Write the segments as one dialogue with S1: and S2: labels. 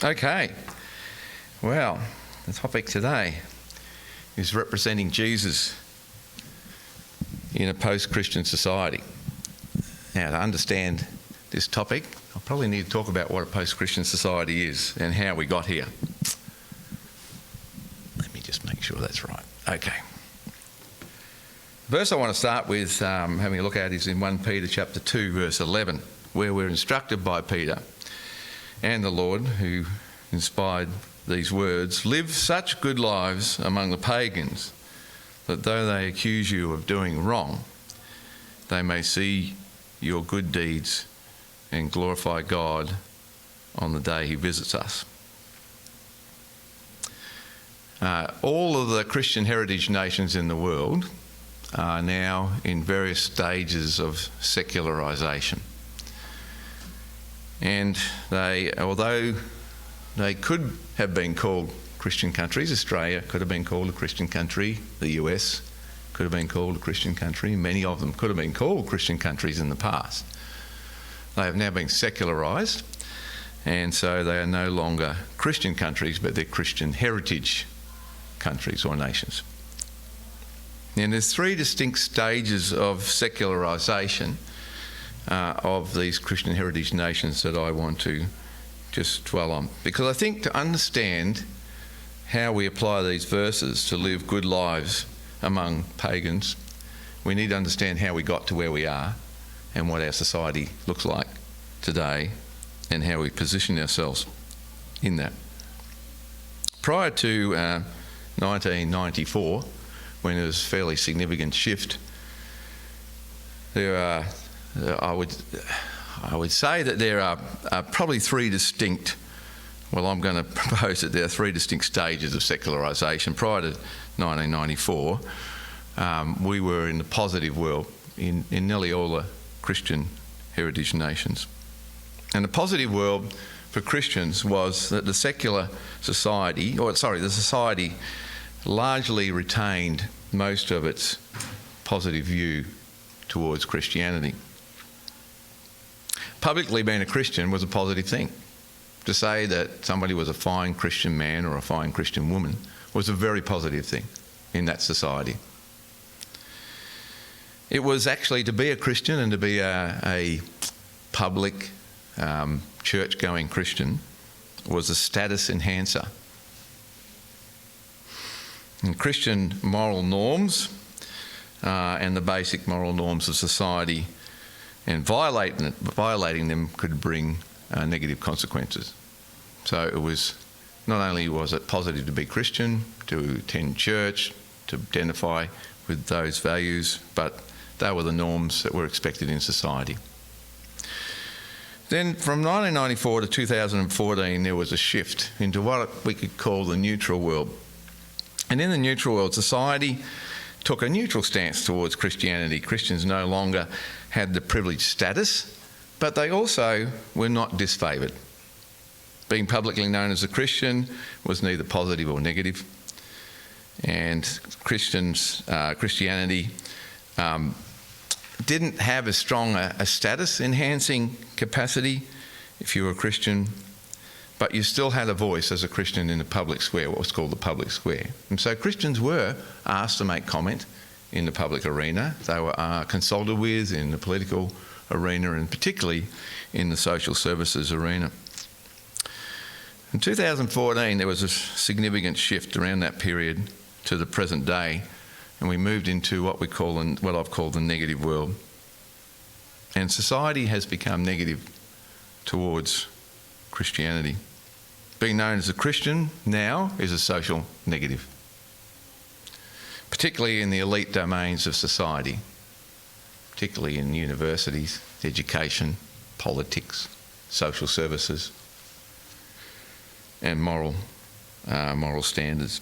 S1: Okay, well, the topic today is representing Jesus in a post-Christian society. Now, to understand this topic, I'll probably need to talk about what a post-Christian society is and how we got here. Let me just make sure that's right. Okay. The verse I want to start with having a look at is in 1 Peter chapter 2, verse 11, where we're instructed by Peter and the Lord, who inspired these words, live such good lives among the pagans that though they accuse you of doing wrong, they may see your good deeds and glorify God on the day he visits us. All of the Christian heritage nations in the world are now in various stages of secularisation. And although they could have been called Christian countries, Australia could have been called a Christian country, the US could have been called a Christian country, many of them could have been called Christian countries in the past. They have now been secularised, and so they are no longer Christian countries, but they're Christian heritage countries or nations. And there's three distinct stages of secularisation of these Christian heritage nations that I want to just dwell on. Because I think to understand how we apply these verses to live good lives among pagans, we need to understand how we got to where we are and what our society looks like today and how we position ourselves in that. Prior to 1994, when there was a fairly significant shift, I would say that there are probably three distinct, I'm going to propose that there are three distinct stages of secularisation. Prior to 1994, we were in the positive world in nearly all the Christian heritage nations. And the positive world for Christians was that the society largely retained most of its positive view towards Christianity. Publicly being a Christian was a positive thing. To say that somebody was a fine Christian man or a fine Christian woman was a very positive thing in that society. It was actually to be a Christian and to be a public church-going Christian was a status enhancer. And Christian moral norms and the basic moral norms of society, and violating them could bring negative consequences. So it was, not only was it positive to be Christian, to attend church, to identify with those values, but they were the norms that were expected in society. Then from 1994 to 2014, there was a shift into what we could call the neutral world. And in the neutral world, society took a neutral stance towards Christianity. Christians no longer had the privileged status, but they also were not disfavoured. Being publicly known as a Christian was neither positive or negative, and Christianity didn't have as strong a status-enhancing capacity if you were a Christian, but you still had a voice as a Christian in the public square, what was called the public square. And so Christians were asked to make comment in the public arena. They were consulted with in the political arena, and particularly in the social services arena. In 2014, there was a significant shift around that period to the present day, and we moved into what I've called the negative world. And society has become negative towards Christianity. Being known as a Christian now is a social negative, particularly in the elite domains of society, particularly in universities, education, politics, social services, and moral standards.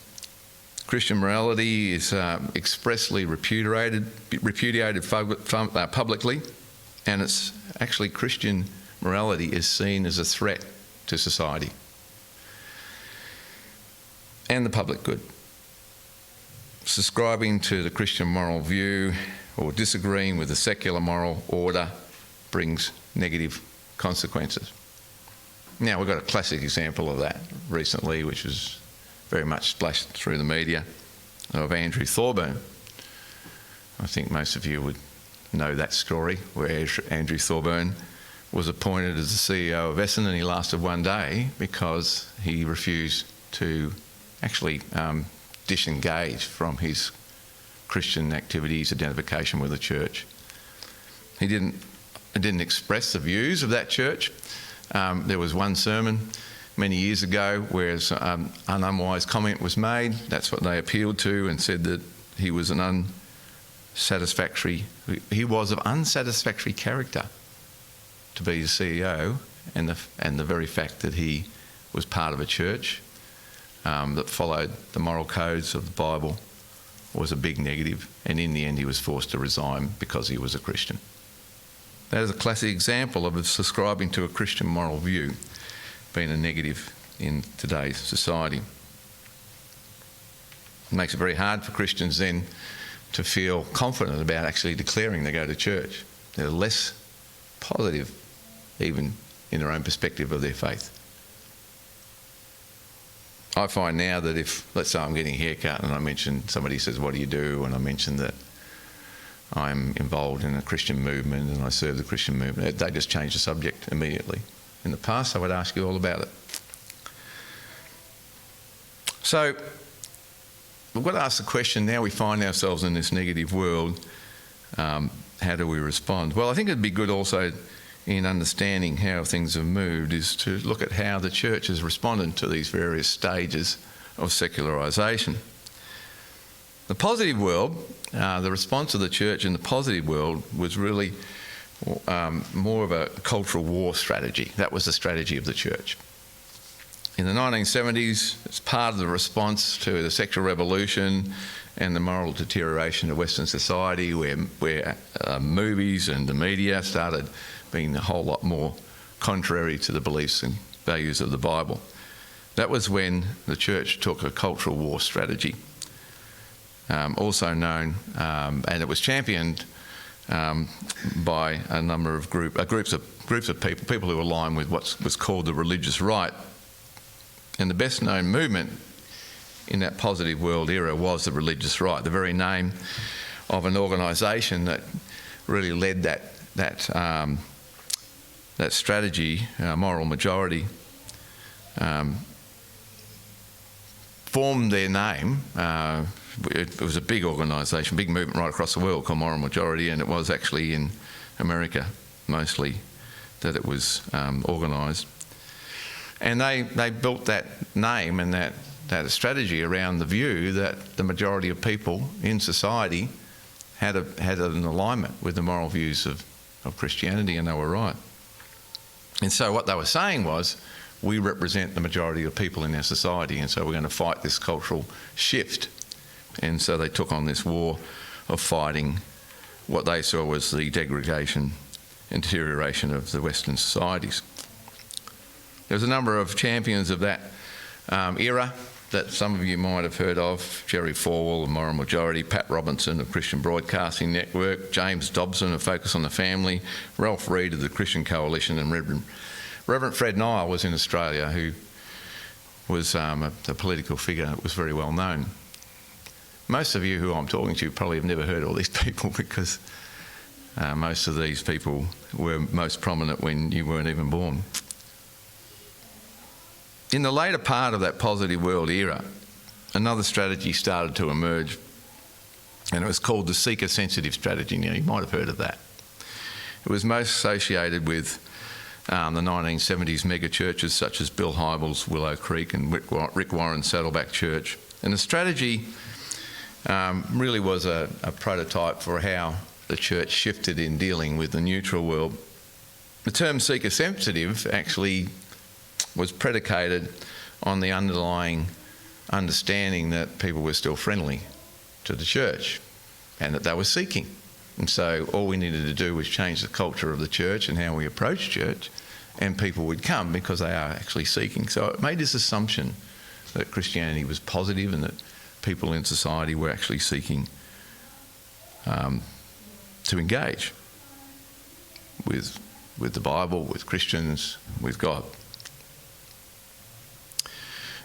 S1: Christian morality is expressly repudiated publicly, and it's actually Christian morality is seen as a threat to society and the public good. Subscribing to the Christian moral view or disagreeing with the secular moral order brings negative consequences. Now, we've got a classic example of that recently, which was very much splashed through the media, of Andrew Thorburn. I think most of you would know that story, where Andrew Thorburn was appointed as the CEO of Essendon, and he lasted one day because he refused to actually disengage from his Christian activities, identification with the church. He didn't express the views of that church. There was one sermon many years ago where an unwise comment was made. That's what they appealed to, and said that he was of unsatisfactory character to be the CEO, and the very fact that he was part of a church that followed the moral codes of the Bible was a big negative, and in the end he was forced to resign because he was a Christian. That is a classic example of subscribing to a Christian moral view being a negative in today's society. It makes it very hard for Christians then to feel confident about actually declaring they go to church. They're less positive even in their own perspective of their faith. I find now that if, let's say I'm getting a haircut and I mention, somebody says, what do you do? And I mention that I'm involved in a Christian movement and I serve the Christian movement, they just change the subject immediately. In the past, I would ask you all about it. So, we've got to ask the question, now we find ourselves in this negative world, how do we respond? Well, I think it'd be good also in understanding how things have moved is to look at how the church has responded to these various stages of secularisation. The positive world, the response of the church in the positive world was really more of a cultural war strategy. That was the strategy of the church. In the 1970s, it's part of the response to the sexual revolution and the moral deterioration of Western society, where movies and the media started being a whole lot more contrary to the beliefs and values of the Bible. That was when the church took a cultural war strategy, also known, and it was championed by a number of groups of people who align with what was called the religious right. And the best known movement in that positive world era was the religious right, the very name of an organisation that really led that strategy, Moral Majority, formed their name. It was a big organisation, big movement right across the world called Moral Majority, and it was actually in America mostly that it was organised. And they built that name and that strategy around the view that the majority of people in society had an alignment with the moral views of Christianity, and they were right. And so what they were saying was, we represent the majority of people in our society, and so we're going to fight this cultural shift. And so they took on this war of fighting what they saw was the degradation and deterioration of the Western societies. There's a number of champions of that era that some of you might have heard of: Jerry Falwell of Moral Majority, Pat Robinson of Christian Broadcasting Network, James Dobson of Focus on the Family, Ralph Reed of the Christian Coalition, and Reverend Fred Nile was in Australia, who was a political figure that was very well known. Most of you who I'm talking to probably have never heard all these people, because most of these people were most prominent when you weren't even born. In the later part of that positive world era, another strategy started to emerge, and it was called the seeker-sensitive strategy. Now, you might have heard of that. It was most associated with the 1970s mega churches such as Bill Hybels' Willow Creek and Rick Warren's Saddleback Church. And the strategy really was a prototype for how the church shifted in dealing with the neutral world. The term seeker-sensitive actually was predicated on the underlying understanding that people were still friendly to the church and that they were seeking. And so all we needed to do was change the culture of the church and how we approach church, and people would come because they are actually seeking. So it made this assumption that Christianity was positive and that people in society were actually seeking to engage with the Bible, with Christians, with God.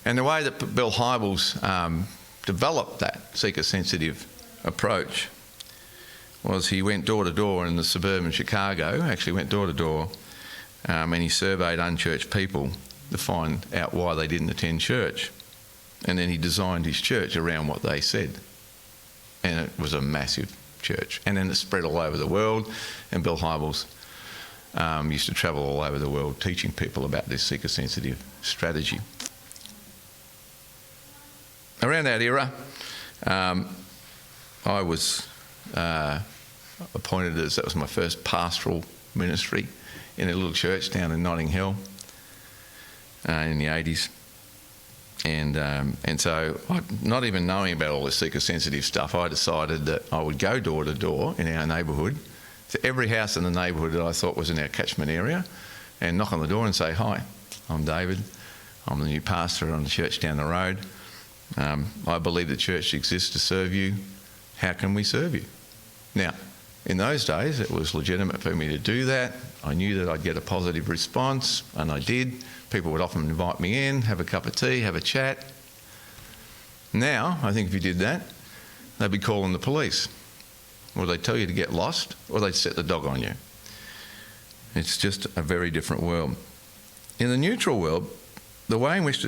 S1: And the way that Bill Hybels developed that seeker-sensitive approach was he went door to door in the suburban Chicago, actually went door to door, and he surveyed unchurched people to find out why they didn't attend church. And then he designed his church around what they said. And it was a massive church. And then it spread all over the world, and Bill Hybels used to travel all over the world teaching people about this seeker-sensitive strategy. Around that era, I was appointed that was my first pastoral ministry in a little church down in Notting Hill in the 80s. And so, not even knowing about all this seeker-sensitive stuff, I decided that I would go door to door in our neighbourhood to every house in the neighbourhood that I thought was in our catchment area and knock on the door and say, "Hi, I'm David. I'm the new pastor on the church down the road. I believe the church exists to serve you. How can we serve you?" Now, in those days, it was legitimate for me to do that. I knew that I'd get a positive response, and I did. People would often invite me in, have a cup of tea, have a chat. Now, I think if you did that, they'd be calling the police. Or they'd tell you to get lost, or they'd set the dog on you. It's just a very different world. In the neutral world, the way in which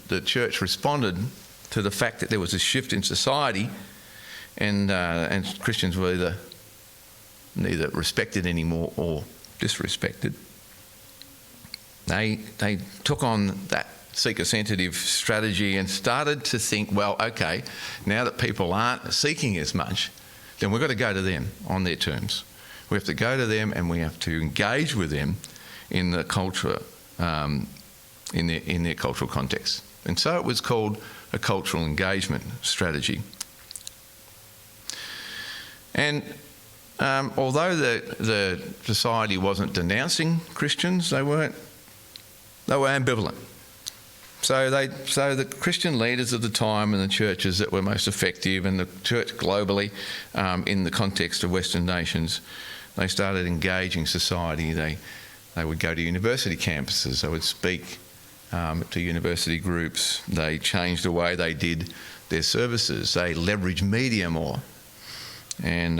S1: the church responded to the fact that there was a shift in society and Christians were neither respected anymore or disrespected, they took on that seeker-sensitive strategy and started to think, well, okay, now that people aren't seeking as much, then we've got to go to them on their terms. We have to go to them and we have to engage with them in the culture, in their cultural context. And so it was called a cultural engagement strategy. And although the society wasn't denouncing Christians, they were ambivalent. So the Christian leaders of the time and the churches that were most effective, and the church globally, in the context of Western nations, they started engaging society. They would go to university campuses. They would speak to university groups. They changed the way they did their services. They leveraged media more, and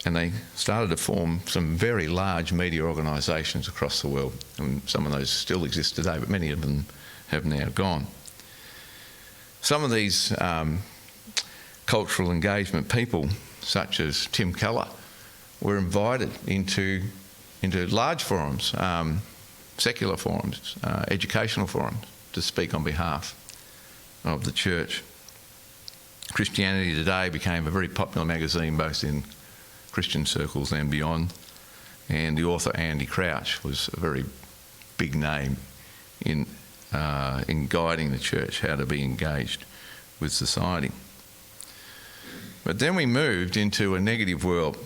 S1: they started to form some very large media organisations across the world. And some of those still exist today, but many of them have now gone. Some of these cultural engagement people, such as Tim Keller, were invited into large forums, secular forums, educational forums, to speak on behalf of the church. Christianity Today became a very popular magazine both in Christian circles and beyond, and the author Andy Crouch was a very big name in guiding the church how to be engaged with society. But then we moved into a negative world,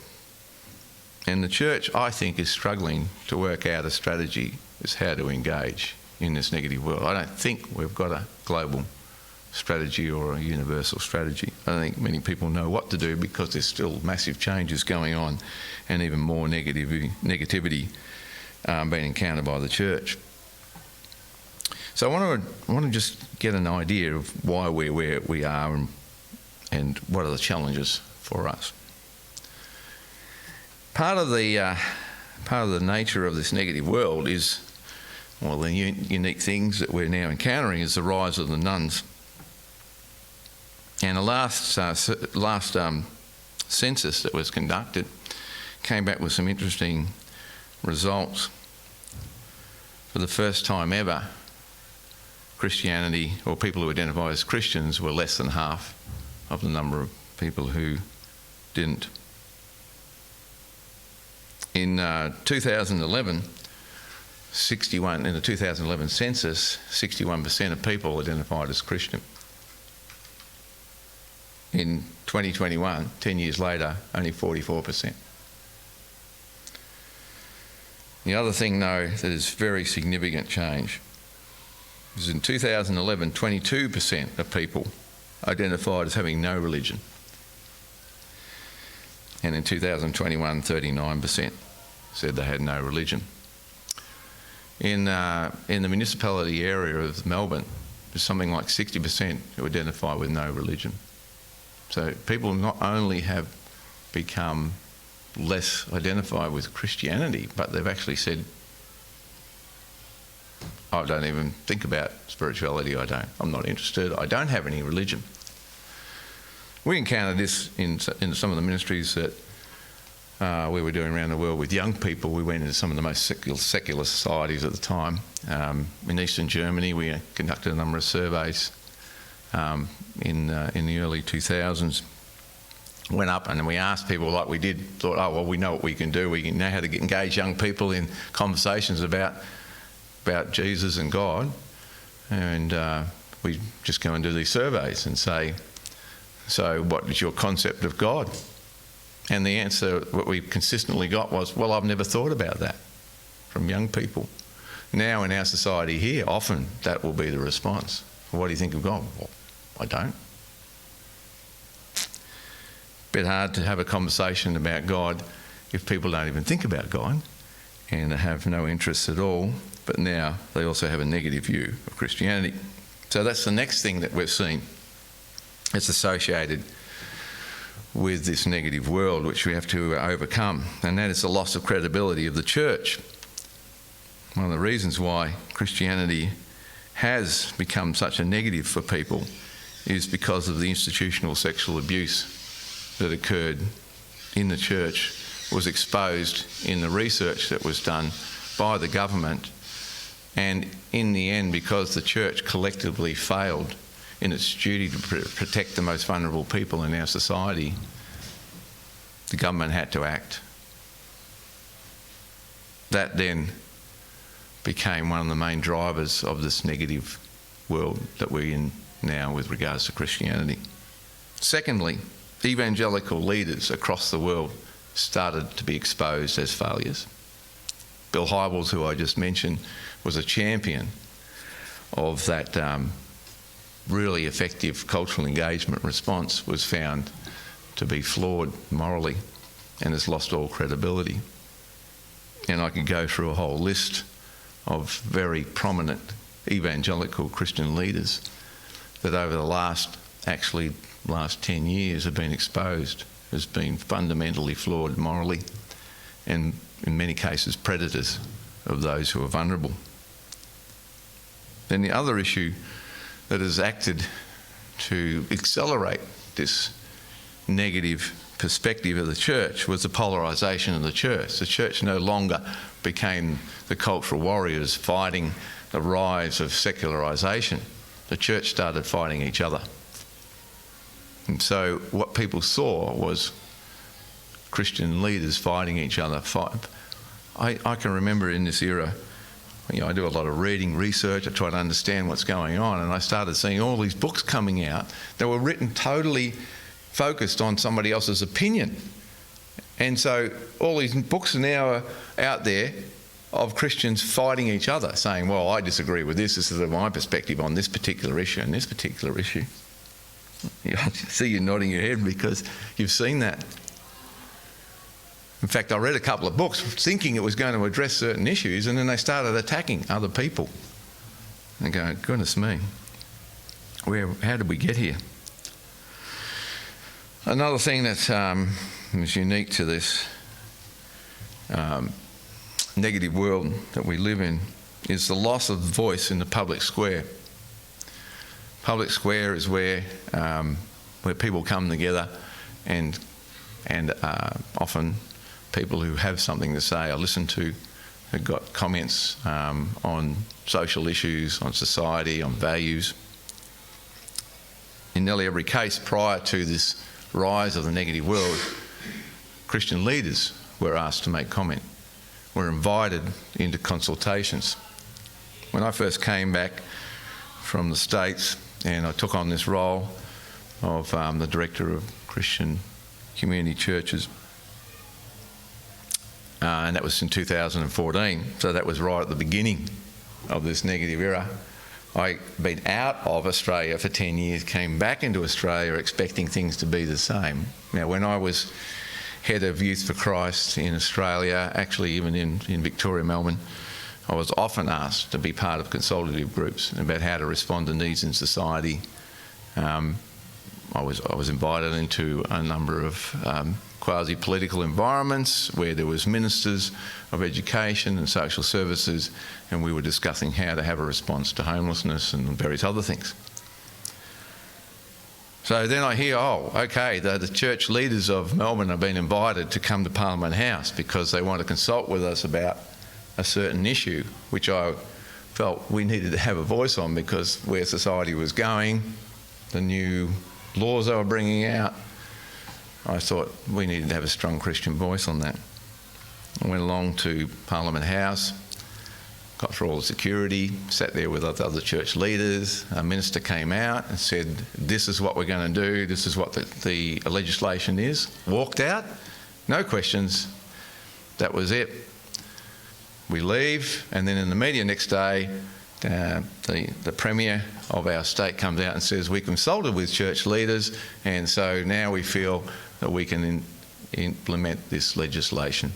S1: and the church, I think, is struggling to work out a strategy as how to engage in this negative world. I don't think we've got a global strategy or a universal strategy. I don't think many people know what to do because there's still massive changes going on and even more negativity being encountered by the church. So I want to just get an idea of why we're where we are and what are the challenges for us. Part of the nature of this negative world is, well, the unique things that we're now encountering is the rise of the nuns. And the last census that was conducted came back with some interesting results. For the first time ever, Christianity, or people who identify as Christians, were less than half of the number of people who didn't. In 2011, in the 2011 census, 61% of people identified as Christian. In 2021, 10 years later, only 44%. The other thing, though, that is very significant change is in 2011, 22% of people identified as having no religion. And in 2021, 39% said they had no religion. In the municipality area of Melbourne, there's something like 60% who identify with no religion. So people not only have become less identified with Christianity, but they've actually said, I don't even think about spirituality, I'm not interested, I don't have any religion. We encountered this in some of the ministries that we were doing around the world with young people. We went into some of the most secular societies at the time. In Eastern Germany, we conducted a number of surveys in the early 2000s. Went up and we asked people like we did, thought, oh, well, we know what we can do. We know how to engage young people in conversations about Jesus and God. And we just go and do these surveys and say, so what is your concept of God? And the answer, what we consistently got was, well, I've never thought about that, from young people. Now in our society here, often that will be the response. Well, what do you think of God? Well, I don't. Bit hard to have a conversation about God if people don't even think about God and have no interest at all. But now they also have a negative view of Christianity. So that's the next thing that we've seen. It's associated with this negative world which we have to overcome, and that is the loss of credibility of the church. One of the reasons why Christianity has become such a negative for people is because of the institutional sexual abuse that occurred in the church, was exposed in the research that was done by the government, and in the end, because the church collectively failed in its duty to protect the most vulnerable people in our society, the government had to act. That then became one of the main drivers of this negative world that we're in now with regards to Christianity. Secondly, evangelical leaders across the world started to be exposed as failures. Bill Hybels, who I just mentioned, was a champion of that really effective cultural engagement response, was found to be flawed morally and has lost all credibility. And I could go through a whole list of very prominent evangelical Christian leaders that over the last 10 years have been exposed as being fundamentally flawed morally and in many cases predators of those who are vulnerable. Then the other issue that has acted to accelerate this negative perspective of the church was the polarisation of the church. The church no longer became the cultural warriors fighting the rise of secularisation. The church started fighting each other. And so what people saw was Christian leaders fighting each other. I can remember in this era, I do a lot of reading, research, I try to understand what's going on, and I started seeing all these books coming out that were written totally focused on somebody else's opinion. And so all these books are now out there of Christians fighting each other, saying, well, I disagree with this is my perspective on this particular issue and this particular issue. I see you nodding your head because you've seen that. In fact, I read a couple of books thinking it was going to address certain issues, and then they started attacking other people. And go, goodness me, how did we get here? Another thing that is unique to this negative world that we live in is the loss of voice in the public square. Public square is where people come together, and often people who have something to say I listen to, who've got comments on social issues, on society, on values. In nearly every case prior to this rise of the negative world, Christian leaders were asked to make comment, were invited into consultations. When I first came back from the States and I took on this role of the Director of Christian Community Churches, and that was in 2014, so that was right at the beginning of this negative era. I'd been out of Australia for 10 years, came back into Australia expecting things to be the same. Now, when I was head of Youth for Christ in Australia, actually even in Victoria, Melbourne, I was often asked to be part of consultative groups about how to respond to needs in society. I was invited into a number of quasi-political environments where there was ministers of education and social services, and we were discussing how to have a response to homelessness and various other things. So then I hear, the church leaders of Melbourne have been invited to come to Parliament House because they want to consult with us about a certain issue, which I felt we needed to have a voice on because where society was going, the new laws they were bringing out, I thought we needed to have a strong Christian voice on that. I went along to Parliament House, got through all the security, sat there with other church leaders. A minister came out and said, this is what we're going to do, this is what the legislation is. Walked out, no questions, that was it. We leave, and then in the media next day, the Premier of our state comes out and says, we consulted with church leaders, and so now we feel that we can implement this legislation.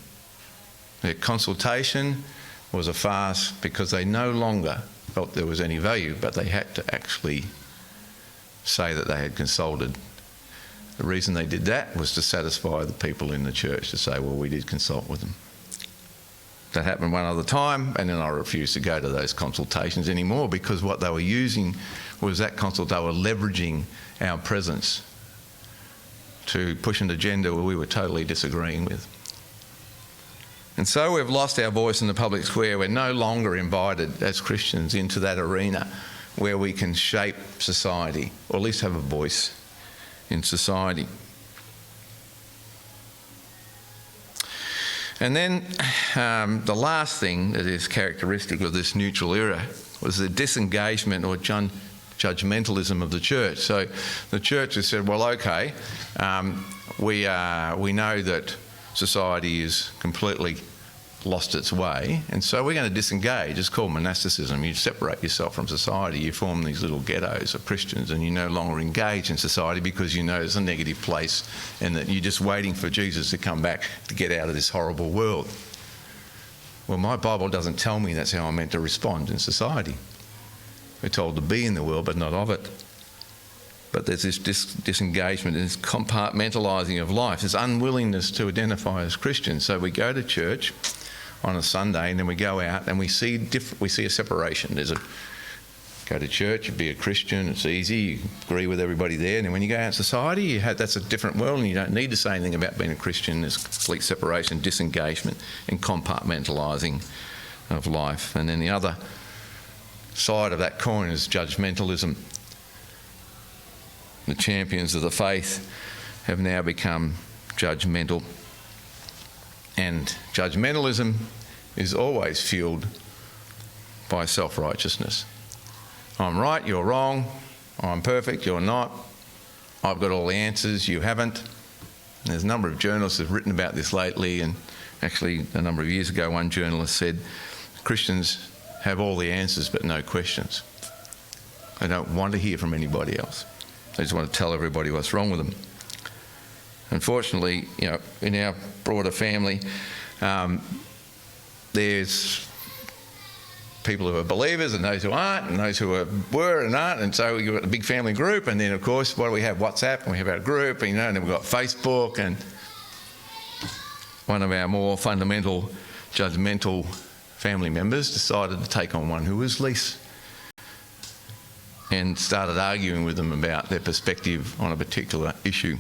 S1: The consultation was a farce because they no longer felt there was any value, but they had to actually say that they had consulted. The reason they did that was to satisfy the people in the church, to say, well, we did consult with them. That happened one other time, and then I refused to go to those consultations anymore because what they were using was they were leveraging our presence to push an agenda where we were totally disagreeing with. And so we've lost our voice in the public square. We're no longer invited as Christians into that arena where we can shape society, or at least have a voice in society. And then the last thing that is characteristic of this neutral era was the disengagement or judgmentalism of the church. So the church has said, well, okay, we know that society is completely lost its way, and so we're going to disengage. It's called monasticism. You separate yourself from society. You form these little ghettos of Christians, and you no longer engage in society because you know it's a negative place and that you're just waiting for Jesus to come back to get out of this horrible world. Well, my Bible doesn't tell me that's how I'm meant to respond in society. We're told to be in the world but not of it. But there's this disengagement, this compartmentalising of life, this unwillingness to identify as Christians. So we go to church on a Sunday and then we go out and we see a separation. Go to church, you be a Christian, it's easy, you agree with everybody there, and then when you go out in society, that's a different world and you don't need to say anything about being a Christian. There's complete separation, disengagement and compartmentalising of life. And then the other side of that coin is judgmentalism. The champions of the faith have now become judgmental. And judgmentalism is always fueled by self-righteousness. I'm right, you're wrong. I'm perfect, you're not. I've got all the answers, you haven't. And there's a number of journalists who have written about this lately, and actually a number of years ago one journalist said, Christians have all the answers but no questions. They don't want to hear from anybody else. They just want to tell everybody what's wrong with them. Unfortunately, in our broader family, there's people who are believers and those who aren't, and those who were and aren't, and so we've got a big family group, and then of course, what do we have? WhatsApp, and we have our group, and then we've got Facebook, and one of our more fundamental, judgmental family members decided to take on one who was least, and started arguing with them about their perspective on a particular issue.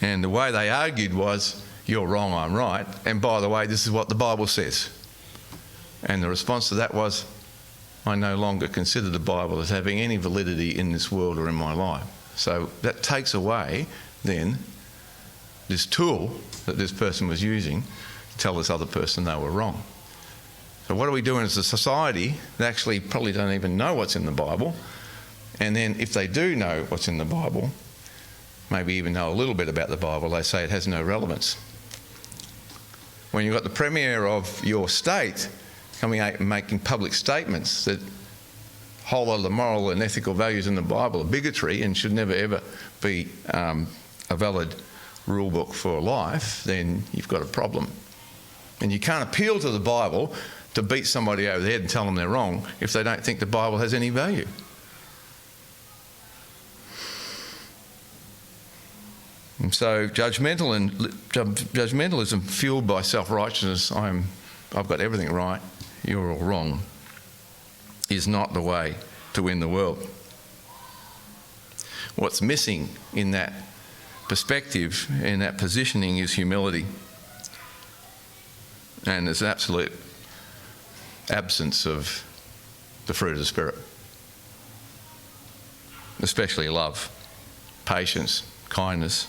S1: And the way they argued was, you're wrong, I'm right, and by the way, this is what the Bible says. And the response to that was, I no longer consider the Bible as having any validity in this world or in my life. So that takes away, then, this tool that this person was using to tell this other person they were wrong. So what are we doing as a society that actually probably don't even know what's in the Bible? And then if they do know what's in the Bible, maybe even know a little bit about the Bible, they say it has no relevance. When you've got the Premier of your state coming out and making public statements that a whole lot of the moral and ethical values in the Bible are bigotry and should never ever be a valid rule book for life, then you've got a problem. And you can't appeal to the Bible to beat somebody over the head and tell them they're wrong if they don't think the Bible has any value. And so judgmentalism fueled by self-righteousness, I've got everything right, you're all wrong, is not the way to win the world. What's missing in that perspective, in that positioning, is humility. And there's an absolute absence of the fruit of the Spirit, especially love, patience, kindness,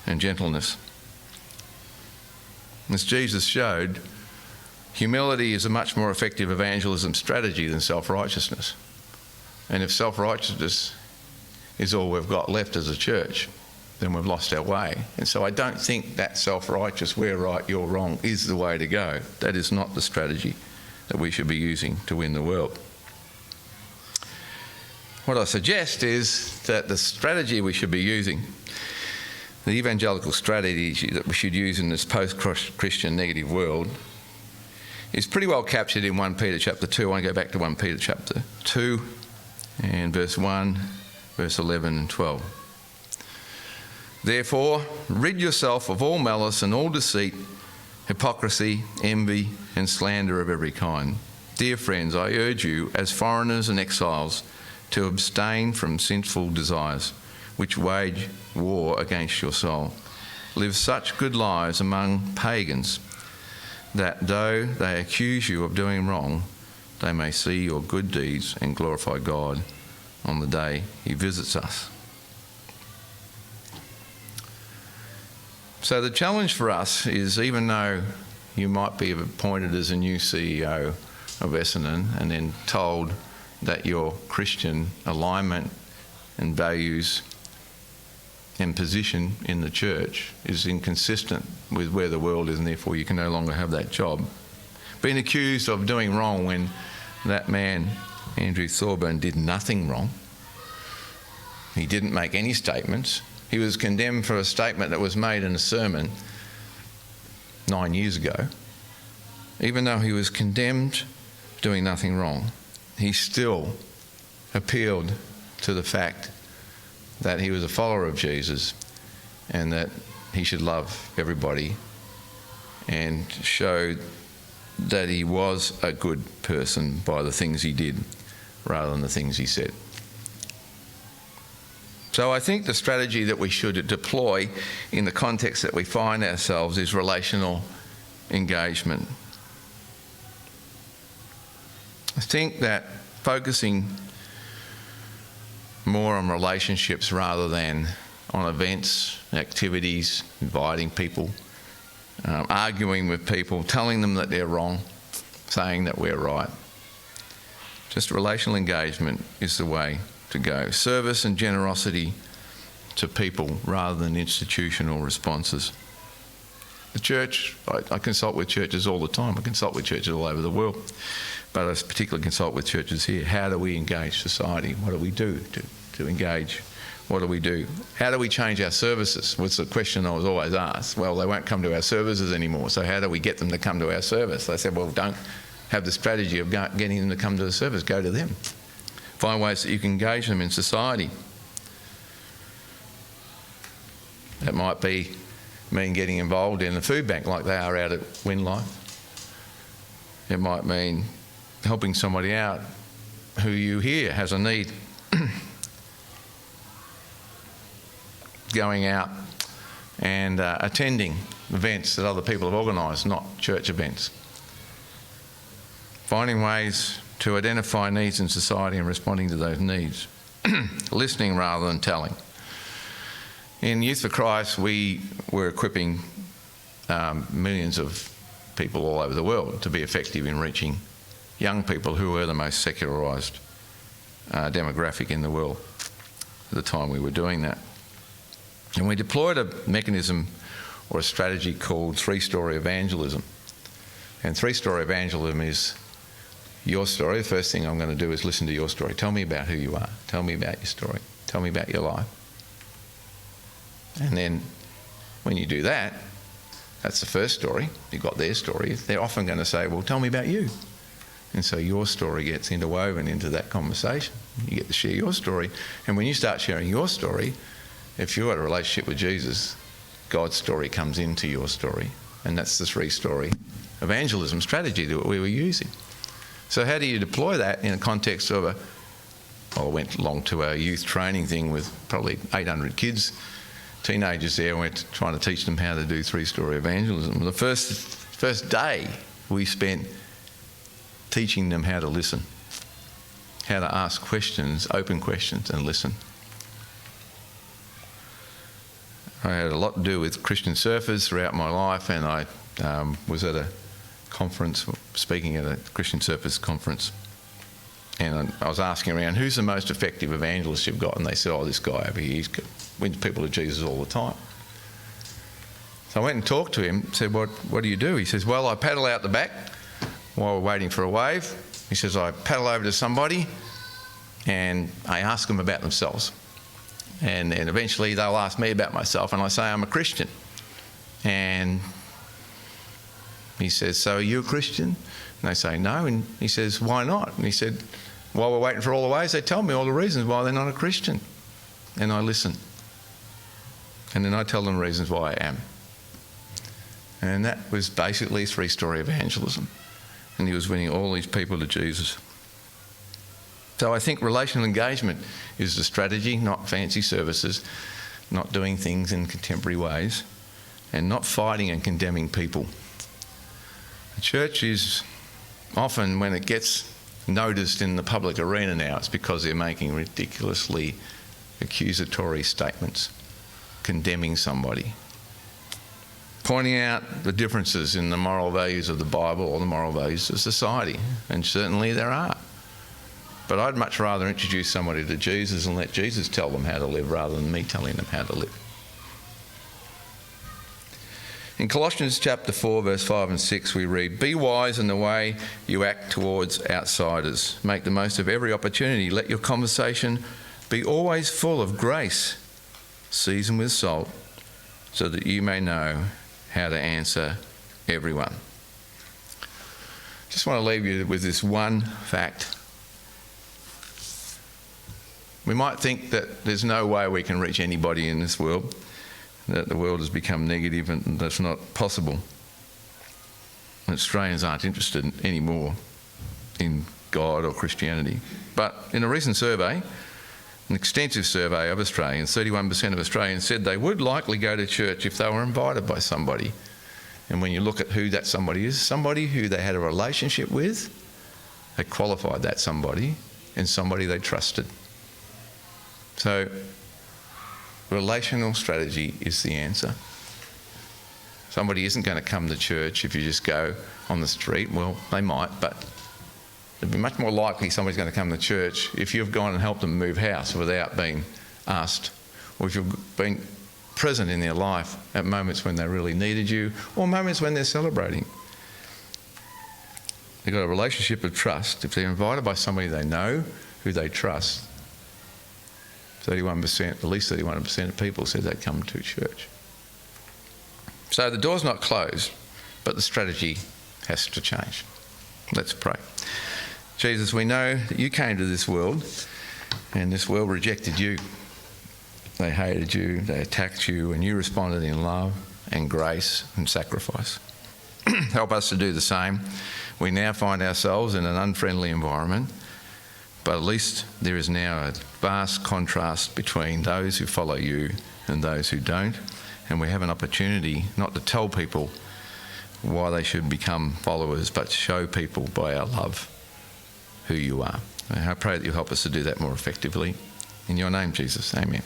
S1: and gentleness. As Jesus showed, humility is a much more effective evangelism strategy than self-righteousness. And if self-righteousness is all we've got left as a church, then we've lost our way. And so I don't think that self-righteous, we're right, you're wrong, is the way to go. That is not the strategy that we should be using to win the world. What I suggest is that the strategy we should be using, the evangelical strategy that we should use in this post-Christian negative world, is pretty well captured in 1 Peter chapter 2. I want to go back to 1 Peter chapter 2 and verse 1, verse 11 and 12. Therefore, rid yourself of all malice and all deceit, hypocrisy, envy, and slander of every kind. Dear friends, I urge you, as foreigners and exiles, to abstain from sinful desires, which wage war against your soul. Live such good lives among pagans, that though they accuse you of doing wrong, they may see your good deeds and glorify God on the day he visits us. So the challenge for us is, even though you might be appointed as a new CEO of Essendon and then told that your Christian alignment and values and position in the church is inconsistent with where the world is, and therefore you can no longer have that job. Being accused of doing wrong when that man, Andrew Thorburn, did nothing wrong. He didn't make any statements. He was condemned for a statement that was made in a sermon 9 years ago. Even though he was condemned doing nothing wrong, he still appealed to the fact that he was a follower of Jesus and that he should love everybody, and showed that he was a good person by the things he did rather than the things he said. So I think the strategy that we should deploy in the context that we find ourselves is relational engagement. I think that focusing more on relationships rather than on events, activities, inviting people, arguing with people, telling them that they're wrong, saying that we're right. Just relational engagement is the way to go. Service and generosity to people rather than institutional responses. The church, I consult with churches all the time. I consult with churches all over the world, but I particularly consult with churches here. How do we engage society? What do we do to engage? What do we do? How do we change our services? Was the question I was always asked. Well, they won't come to our services anymore, so how do we get them to come to our service? I said, well, don't have the strategy of getting them to come to the service. Go to them. Find ways that you can engage them in society. That might mean getting involved in the food bank like they are out at Windlife. It might mean helping somebody out who you hear has a need. Going out and attending events that other people have organised, not church events. Finding ways to identify needs in society and responding to those needs. Listening rather than telling. In Youth for Christ, we were equipping millions of people all over the world to be effective in reaching young people who were the most secularised demographic in the world at the time we were doing that. And we deployed a mechanism or a strategy called 3-story evangelism. And 3-story evangelism is your story. The first thing I'm going to do is listen to your story. Tell me about who you are. Tell me about your story. Tell me about your life. And then when you do that, That's the first story. You've got their story. They're often going to say, well, tell me about you. And so your story gets interwoven into that conversation. You get to share your story. And when you start sharing your story, if you've got a relationship with Jesus, God's story comes into your story. And that's the three-story evangelism strategy that we were using. So how do you deploy that in a context of I went along to a youth training thing with probably 800 kids, teenagers there. I went trying to teach them how to do three-story evangelism. The first day we spent teaching them how to listen, how to ask questions, open questions, and listen. I had a lot to do with Christian surfers throughout my life, and I was at a conference, speaking at a Christian surfers conference, and I was asking around, who's the most effective evangelist you've got? And they said, oh, this guy over here, he wins people to Jesus all the time. So I went and talked to him, said, what do you do? He says, well, I paddle out the back while we're waiting for a wave. He says, I paddle over to somebody and I ask them about themselves. And eventually they'll ask me about myself, and I say I'm a Christian. And he says, so are you a Christian? And they say no. And he says, why not? And he said, while we're waiting for all the waves, they tell me all the reasons why they're not a Christian. And I listen. And then I tell them reasons why I am. And that was basically three-story evangelism. And he was winning all these people to Jesus. So I think relational engagement is the strategy, not fancy services, not doing things in contemporary ways, and not fighting and condemning people. The church is often, when it gets noticed in the public arena now, it's because they're making ridiculously accusatory statements, condemning somebody, pointing out the differences in the moral values of the Bible or the moral values of society, and certainly there are. But I'd much rather introduce somebody to Jesus and let Jesus tell them how to live rather than me telling them how to live. In Colossians chapter 4, verse 5 and 6, we read, be wise in the way you act towards outsiders. Make the most of every opportunity. Let your conversation be always full of grace, seasoned with salt, so that you may know how to answer everyone. Just want to leave you with this one fact. We might think that there's no way we can reach anybody in this world, that the world has become negative and that's not possible. And Australians aren't interested anymore in God or Christianity. But in a recent survey, an extensive survey of Australians, 31% of Australians said they would likely go to church if they were invited by somebody. And when you look at who that somebody is, somebody who they had a relationship with, they qualified that somebody, and somebody they trusted. So, relational strategy is the answer. Somebody isn't going to come to church if you just go on the street. Well, they might, but it'd be much more likely somebody's going to come to church if you've gone and helped them move house without being asked, or if you've been present in their life at moments when they really needed you, or moments when they're celebrating. They've got a relationship of trust. If they're invited by somebody they know, who they trust, 31%, at least 31% of people said they'd come to church. So the door's not closed, but the strategy has to change. Let's pray. Jesus, we know that you came to this world, and this world rejected you. They hated you, they attacked you, and you responded in love and grace and sacrifice. Help us to do the same. We now find ourselves in an unfriendly environment, but at least there is now a vast contrast between those who follow you and those who don't. And we have an opportunity not to tell people why they should become followers, but to show people by our love who you are. And I pray that you help us to do that more effectively. In your name, Jesus, amen.